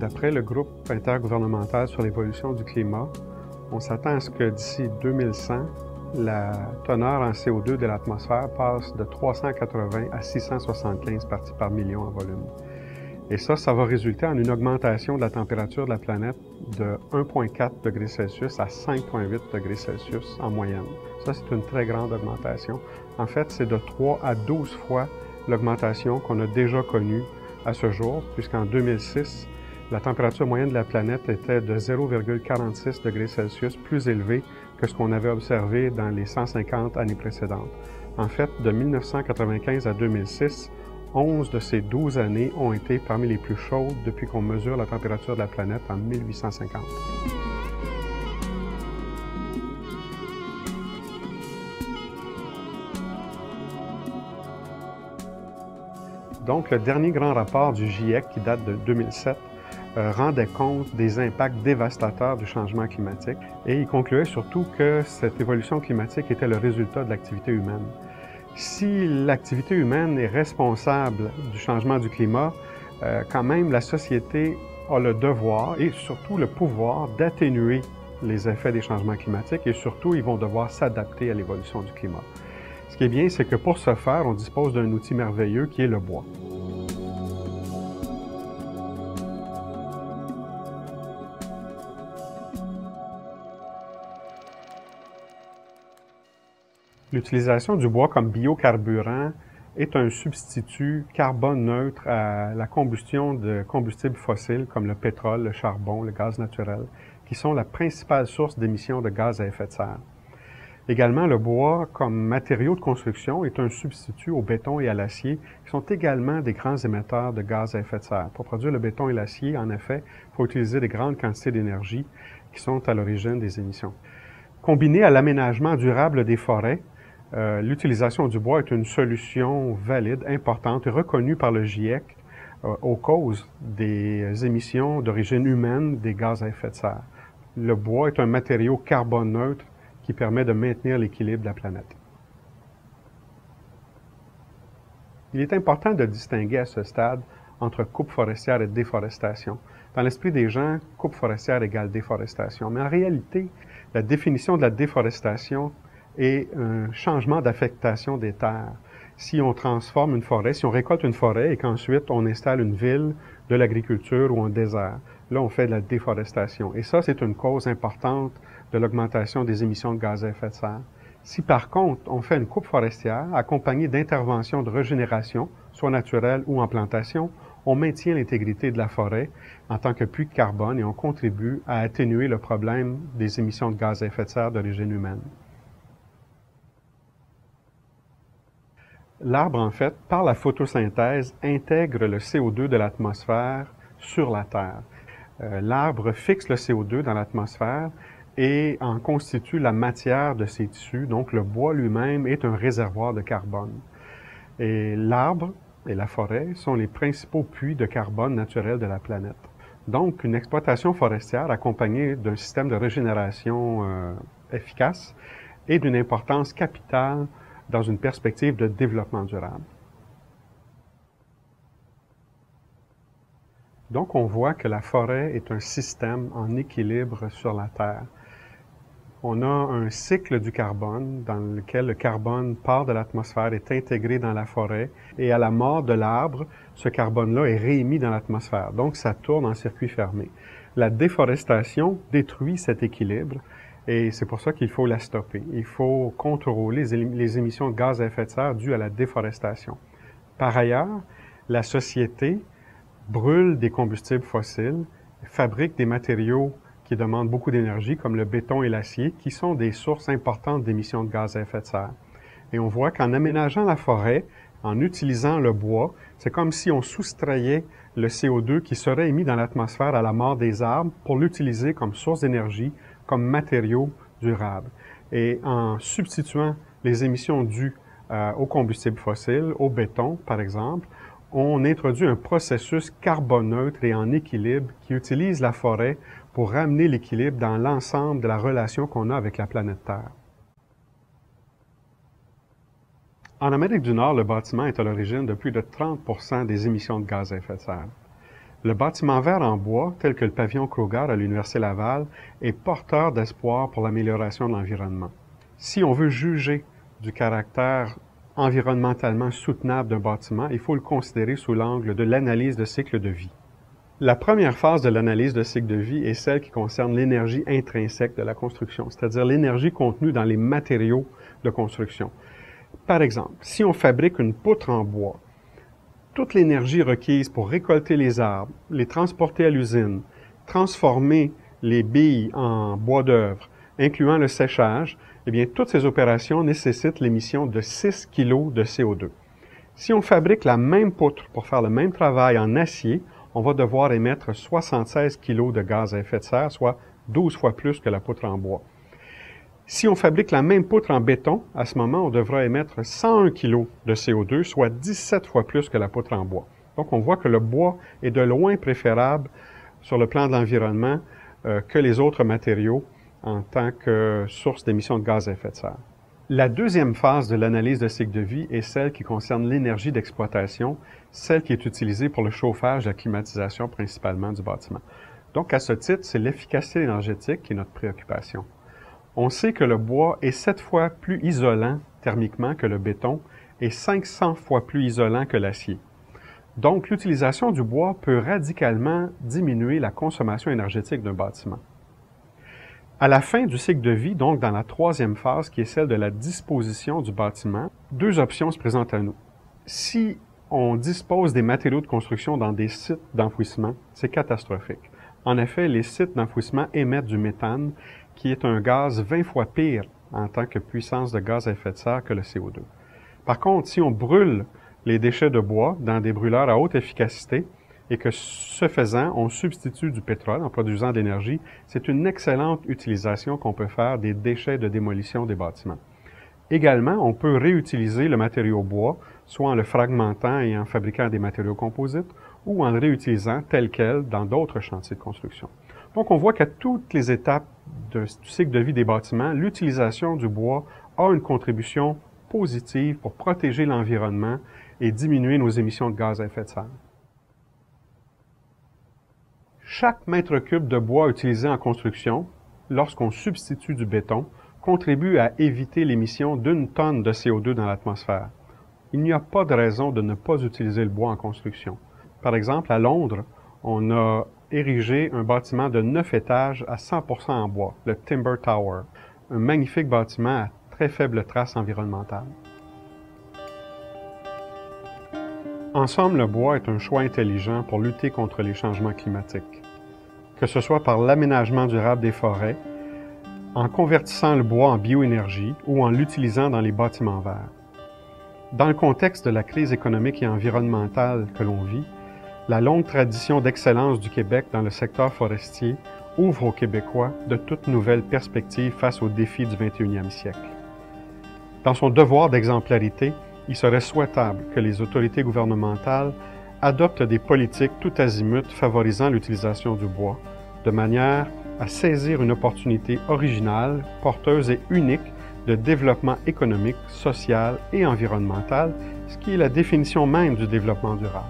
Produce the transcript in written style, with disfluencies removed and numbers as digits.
D'après le groupe intergouvernemental sur l'évolution du climat, on s'attend à ce que d'ici 2100, la teneur en CO2 de l'atmosphère passe de 380 à 675 parties par million en volume. Et ça va résulter en une augmentation de la température de la planète de 1,4 degrés Celsius à 5,8 degrés Celsius en moyenne. Ça, c'est une très grande augmentation. En fait, c'est de 3 à 12 fois l'augmentation qu'on a déjà connue à ce jour, puisqu'en 2006, la température moyenne de la planète était de 0,46 degrés Celsius plus élevée que ce qu'on avait observé dans les 150 années précédentes. En fait, de 1995 à 2006, 11 de ces 12 années ont été parmi les plus chaudes depuis qu'on mesure la température de la planète en 1850. Donc, le dernier grand rapport du GIEC, qui date de 2007, rendait compte des impacts dévastateurs du changement climatique et il concluait surtout que cette évolution climatique était le résultat de l'activité humaine. Si l'activité humaine est responsable du changement du climat, quand même la société a le devoir et surtout le pouvoir d'atténuer les effets des changements climatiques et surtout ils vont devoir s'adapter à l'évolution du climat. Ce qui est bien, c'est que pour ce faire, on dispose d'un outil merveilleux qui est le bois. L'utilisation du bois comme biocarburant est un substitut carbone neutre à la combustion de combustibles fossiles comme le pétrole, le charbon, le gaz naturel, qui sont la principale source d'émissions de gaz à effet de serre. Également, le bois comme matériau de construction est un substitut au béton et à l'acier, qui sont également des grands émetteurs de gaz à effet de serre. Pour produire le béton et l'acier, en effet, il faut utiliser des grandes quantités d'énergie qui sont à l'origine des émissions. Combiné à l'aménagement durable des forêts, l'utilisation du bois est une solution valide, importante et reconnue par le GIEC aux causes des émissions d'origine humaine des gaz à effet de serre. Le bois est un matériau carbone neutre qui permet de maintenir l'équilibre de la planète. Il est important de distinguer à ce stade entre coupe forestière et déforestation. Dans l'esprit des gens, coupe forestière égale déforestation. Mais en réalité, la définition de la déforestation est un changement d'affectation des terres. Si on transforme une forêt, si on récolte une forêt et qu'ensuite on installe une ville, de l'agriculture ou un désert, là on fait de la déforestation. Et ça, c'est une cause importante de l'augmentation des émissions de gaz à effet de serre. Si par contre on fait une coupe forestière accompagnée d'interventions de régénération, soit naturelle ou en plantation, on maintient l'intégrité de la forêt en tant que puits de carbone et on contribue à atténuer le problème des émissions de gaz à effet de serre d'origine humaine. L'arbre, en fait, par la photosynthèse, intègre le CO2 de l'atmosphère sur la Terre. L'arbre fixe le CO2 dans l'atmosphère et en constitue la matière de ses tissus. Donc, le bois lui-même est un réservoir de carbone. Et l'arbre et la forêt sont les principaux puits de carbone naturels de la planète. Donc, une exploitation forestière accompagnée d'un système de régénération efficace est d'une importance capitale dans une perspective de développement durable. Donc, on voit que la forêt est un système en équilibre sur la Terre. On a un cycle du carbone dans lequel le carbone part de l'atmosphère, est intégré dans la forêt et à la mort de l'arbre, ce carbone-là est réémis dans l'atmosphère. Donc, ça tourne en circuit fermé. La déforestation détruit cet équilibre et c'est pour ça qu'il faut la stopper. Il faut contrôler les émissions de gaz à effet de serre dues à la déforestation. Par ailleurs, la société brûle des combustibles fossiles, fabrique des matériaux qui demandent beaucoup d'énergie, comme le béton et l'acier, qui sont des sources importantes d'émissions de gaz à effet de serre. Et on voit qu'en aménageant la forêt, en utilisant le bois, c'est comme si on soustrayait le CO2 qui serait émis dans l'atmosphère à la mort des arbres pour l'utiliser comme source d'énergie, comme matériau durable. Et en substituant les émissions dues aux combustibles fossiles, au béton par exemple, on introduit un processus carboneutre et en équilibre qui utilise la forêt pour ramener l'équilibre dans l'ensemble de la relation qu'on a avec la planète Terre. En Amérique du Nord, le bâtiment est à l'origine de plus de 30% des émissions de gaz à effet de serre. Le bâtiment vert en bois, tel que le pavillon Kruger à l'Université Laval, est porteur d'espoir pour l'amélioration de l'environnement. Si on veut juger du caractère environnementalement soutenable d'un bâtiment, il faut le considérer sous l'angle de l'analyse de cycle de vie. La première phase de l'analyse de cycle de vie est celle qui concerne l'énergie intrinsèque de la construction, c'est-à-dire l'énergie contenue dans les matériaux de construction. Par exemple, si on fabrique une poutre en bois, toute l'énergie requise pour récolter les arbres, les transporter à l'usine, transformer les billes en bois d'œuvre, incluant le séchage, eh bien, toutes ces opérations nécessitent l'émission de 6 kg de CO2. Si on fabrique la même poutre pour faire le même travail en acier, on va devoir émettre 76 kg de gaz à effet de serre, soit 12 fois plus que la poutre en bois. Si on fabrique la même poutre en béton, à ce moment, on devra émettre 101 kg de CO2, soit 17 fois plus que la poutre en bois. Donc, on voit que le bois est de loin préférable sur le plan de l'environnement que les autres matériaux en tant que source d'émissions de gaz à effet de serre. La deuxième phase de l'analyse de cycle de vie est celle qui concerne l'énergie d'exploitation, celle qui est utilisée pour le chauffage et la climatisation principalement du bâtiment. Donc, à ce titre, c'est l'efficacité énergétique qui est notre préoccupation. On sait que le bois est 7 fois plus isolant thermiquement que le béton et 500 fois plus isolant que l'acier. Donc, l'utilisation du bois peut radicalement diminuer la consommation énergétique d'un bâtiment. À la fin du cycle de vie, donc dans la troisième phase, qui est celle de la disposition du bâtiment, deux options se présentent à nous. Si on dispose des matériaux de construction dans des sites d'enfouissement, c'est catastrophique. En effet, les sites d'enfouissement émettent du méthane, qui est un gaz 20 fois pire en tant que puissance de gaz à effet de serre que le CO2. Par contre, si on brûle les déchets de bois dans des brûleurs à haute efficacité et que, ce faisant, on substitue du pétrole en produisant de l'énergie, c'est une excellente utilisation qu'on peut faire des déchets de démolition des bâtiments. Également, on peut réutiliser le matériau bois, soit en le fragmentant et en fabriquant des matériaux composites, ou en le réutilisant tel quel dans d'autres chantiers de construction. Donc, on voit qu'à toutes les étapes du cycle de vie des bâtiments, l'utilisation du bois a une contribution positive pour protéger l'environnement et diminuer nos émissions de gaz à effet de serre. Chaque mètre cube de bois utilisé en construction, lorsqu'on substitue du béton, contribue à éviter l'émission d'1 tonne de CO2 dans l'atmosphère. Il n'y a pas de raison de ne pas utiliser le bois en construction. Par exemple, à Londres, on a érigé un bâtiment de 9 étages à 100% en bois, le Timber Tower, un magnifique bâtiment à très faible trace environnementale. En somme, le bois est un choix intelligent pour lutter contre les changements climatiques, que ce soit par l'aménagement durable des forêts, en convertissant le bois en bioénergie ou en l'utilisant dans les bâtiments verts. Dans le contexte de la crise économique et environnementale que l'on vit, la longue tradition d'excellence du Québec dans le secteur forestier ouvre aux Québécois de toutes nouvelles perspectives face aux défis du 21e siècle. Dans son devoir d'exemplarité, il serait souhaitable que les autorités gouvernementales adoptent des politiques tout azimut favorisant l'utilisation du bois, de manière à saisir une opportunité originale, porteuse et unique de développement économique, social et environnemental, ce qui est la définition même du développement durable.